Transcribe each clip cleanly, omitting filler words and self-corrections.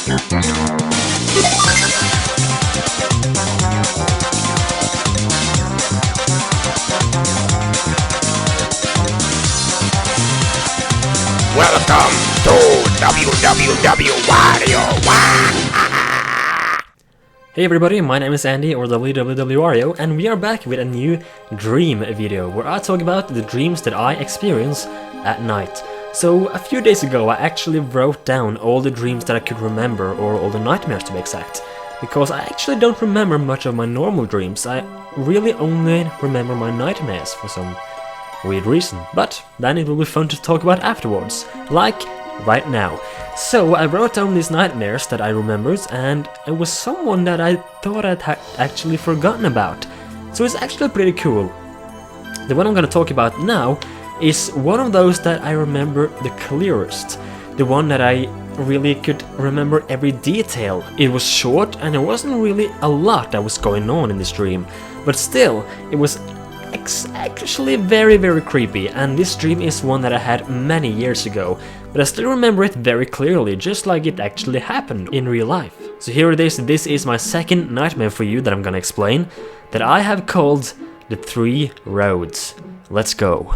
Welcome to WWW Wario. Hey everybody, my name is Andy, or WWW Wario, and we are back with a new dream video, where I talk about the dreams that I experience at night. So, a few days ago I actually wrote down all the dreams that I could remember, or all the nightmares to be exact. Because I actually don't remember much of my normal dreams, I really only remember my nightmares for some weird reason. But then it will be fun to talk about afterwards, like right now. So I wrote down these nightmares that I remembered, and it was someone that I thought I'd actually forgotten about. So it's actually pretty cool. The one I'm gonna talk about now is one of those that I remember the clearest. The one that I really could remember every detail. It was short and there wasn't really a lot that was going on in this dream. But still, it was actually very creepy, and this dream is one that I had many years ago, but I still remember it very clearly, just like it actually happened in real life. So here it is, this is my second nightmare for you that I'm gonna explain, that I have called the 3 roads. Let's go.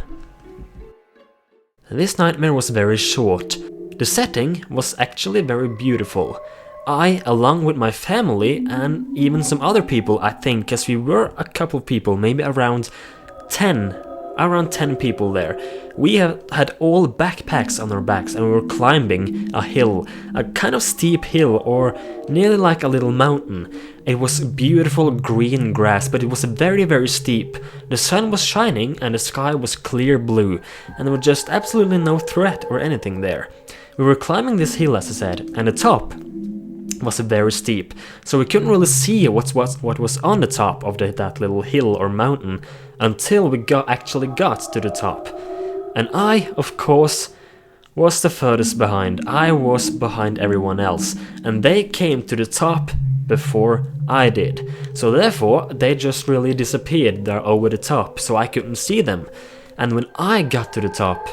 This nightmare was very short. The setting was actually very beautiful. I, along with my family and even some other people, I think, because we were a couple of people, maybe around 10 people there. We had all backpacks on our backs and we were climbing a hill, a kind of steep hill, or nearly like a little mountain. It was beautiful green grass, but it was very steep. The sun was shining and the sky was clear blue, and there was just absolutely no threat or anything there. We were climbing this hill, as I said, and the top was very steep, so we couldn't really see what was on the top of that little hill or mountain until we actually got to the top. And I, of course, was the furthest behind. I was behind everyone else, and they came to the top before I did. So therefore, they just really disappeared there over the top, so I couldn't see them. And when I got to the top,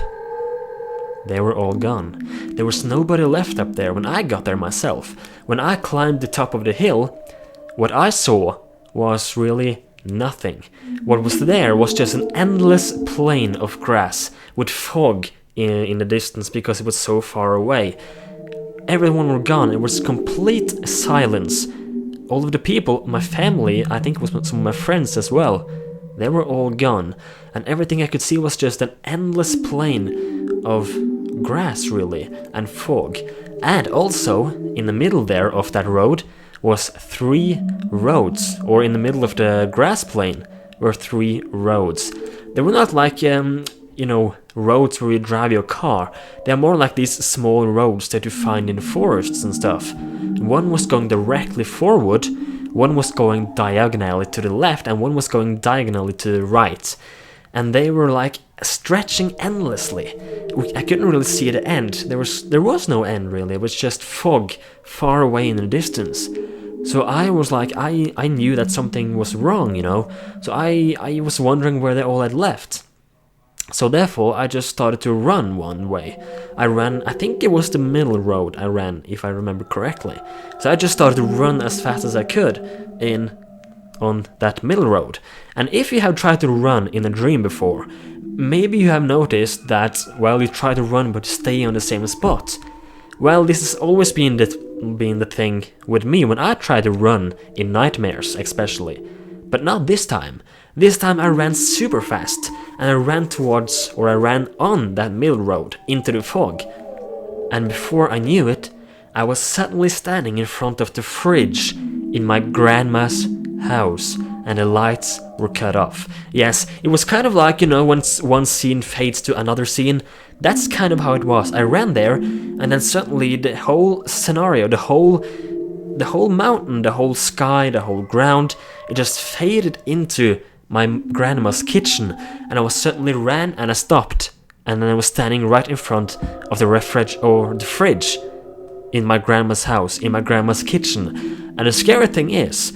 they were all gone. There was nobody left up there when I got there myself. When I climbed the top of the hill, what I saw was really nothing. What was there was just an endless plain of grass with fog in the distance because it was so far away. Everyone were gone. It was complete silence. All of the people, my family, I think it was some of my friends as well, they were all gone. And everything I could see was just an endless plain of grass, really, and fog. And also, in the middle there of that road was 3 roads, or in the middle of the grass plain were 3 roads. They were not like, roads where you drive your car. They are more like these small roads that you find in forests and stuff. One was going directly forward, one was going diagonally to the left, and one was going diagonally to the right. And they were like stretching endlessly. I couldn't really see the end. There was no end really. It was just fog far away in the distance. So I was like, I knew that something was wrong, So I was wondering where they all had left. So therefore I just started to run one way. I ran, I think it was the middle road I ran, if I remember correctly. So I just started to run as fast as I could on that middle road. And if you have tried to run in a dream before, maybe you have noticed that, well, you try to run but stay on the same spot. Well, this has always been the thing with me when I try to run in nightmares, especially. But not this time. This time I ran super fast, and I ran on that middle road into the fog. And before I knew it, I was suddenly standing in front of the fridge in my grandma's house, and the lights were cut off. Yes, it was kind of like, when one scene fades to another scene. That's kind of how it was. I ran there, and then suddenly the whole scenario, the whole mountain, the whole sky, the whole ground, it just faded into my grandma's kitchen, and I suddenly ran and I stopped, and then I was standing right in front of the fridge in my grandma's house, in my grandma's kitchen. And the scary thing is,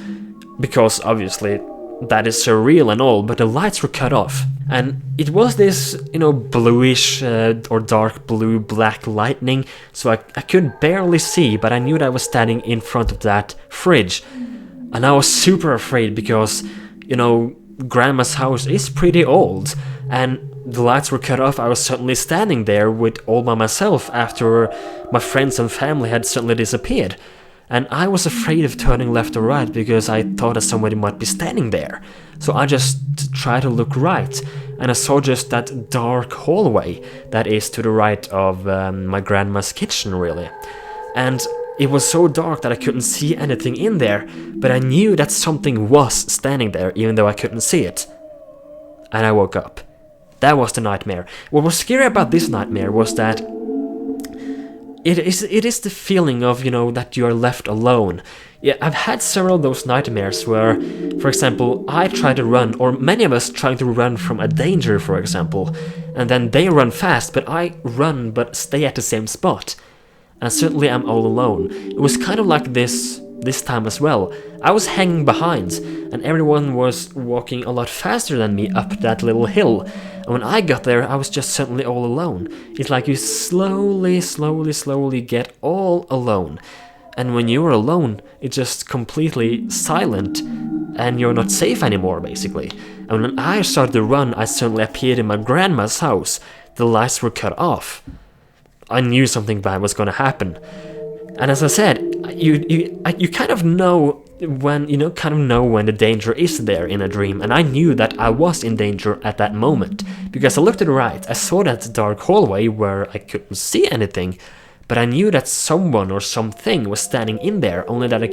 because obviously that is surreal and all, but the lights were cut off. And it was this, bluish or dark blue black lightning, so I could barely see, but I knew that I was standing in front of that fridge. And I was super afraid because, Grandma's house is pretty old, and the lights were cut off. I was suddenly standing there with all by myself after my friends and family had suddenly disappeared. And I was afraid of turning left or right because I thought that somebody might be standing there. So I just tried to look right, and I saw just that dark hallway that is to the right of my grandma's kitchen, really. And it was so dark that I couldn't see anything in there, but I knew that something was standing there even though I couldn't see it. And I woke up. That was the nightmare. What was scary about this nightmare was that it is the feeling of, that you are left alone. Yeah, I've had several of those nightmares where, for example, I try to run, or many of us trying to run from a danger, for example, and then they run fast, but I run but stay at the same spot. And suddenly I'm all alone. It was kind of like this time as well. I was hanging behind, and everyone was walking a lot faster than me up that little hill. And when I got there, I was just suddenly all alone. It's like you slowly get all alone. And when you're alone, it's just completely silent, and you're not safe anymore, basically. And when I started to run, I suddenly appeared in my grandma's house. The lights were cut off. I knew something bad was gonna happen. And as I said, you kind of know when the danger is there in a dream, and I knew that I was in danger at that moment because I looked to the right. I saw that dark hallway where I couldn't see anything, but I knew that someone or something was standing in there, only that I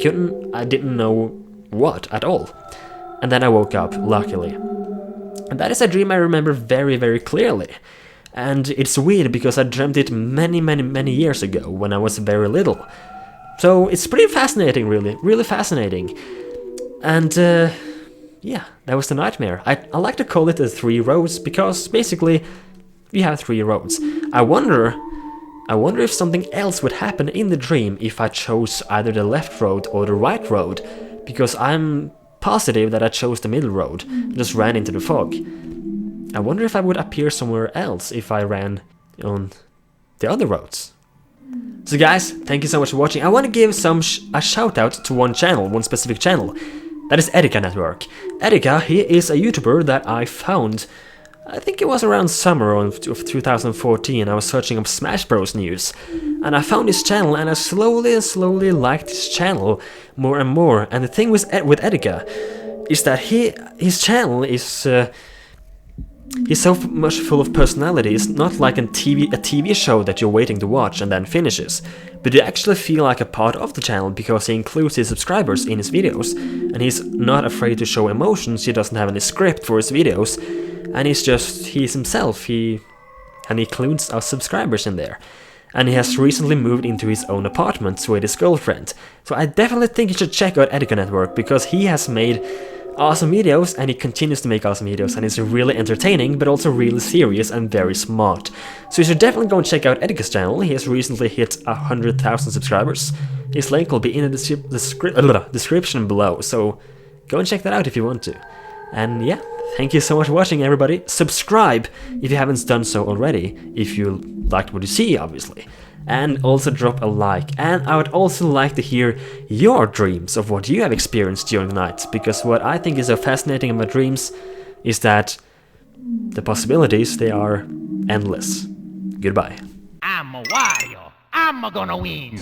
didn't know what at all. And then I woke up, luckily. And that is a dream I remember very, very clearly. And it's weird because I dreamt it many years ago when I was very little. So it's pretty fascinating, really fascinating. And yeah, that was the nightmare. I like to call it the 3 roads because basically we have 3 roads. I wonder if something else would happen in the dream if I chose either the left road or the right road, because I'm positive that I chose the middle road and just ran into the fog. I wonder if I would appear somewhere else if I ran on the other roads. So guys, thank you so much for watching. I want to give a shout out to one specific channel. That is Erika Network. Erika, he is a YouTuber that I found, I think it was around summer of 2014. I was searching up Smash Bros news, and I found his channel, and I slowly liked his channel more and more. And the thing with Erika is that his channel is he's so much full of personality. It's not like a TV show that you're waiting to watch and then finishes, but you actually feel like a part of the channel because he includes his subscribers in his videos, and he's not afraid to show emotions. He doesn't have any script for his videos, and he's himself. He includes our subscribers in there. And he has recently moved into his own apartment with his girlfriend. So I definitely think you should check out Erika Network because he has made awesome videos, and he continues to make awesome videos, and it's really entertaining but also really serious and very smart. So you should definitely go and check out Erika's channel. He has recently hit 100,000 subscribers. His link will be in the description below, so go and check that out if you want to. And yeah, thank you so much for watching, everybody. Subscribe if you haven't done so already, if you liked what you see, obviously. And also drop a like. And I would also like to hear your dreams of what you have experienced during the night, because what I think is so fascinating about dreams is that the possibilities, they are endless. Goodbye. I'm a Wario. I'm gonna win.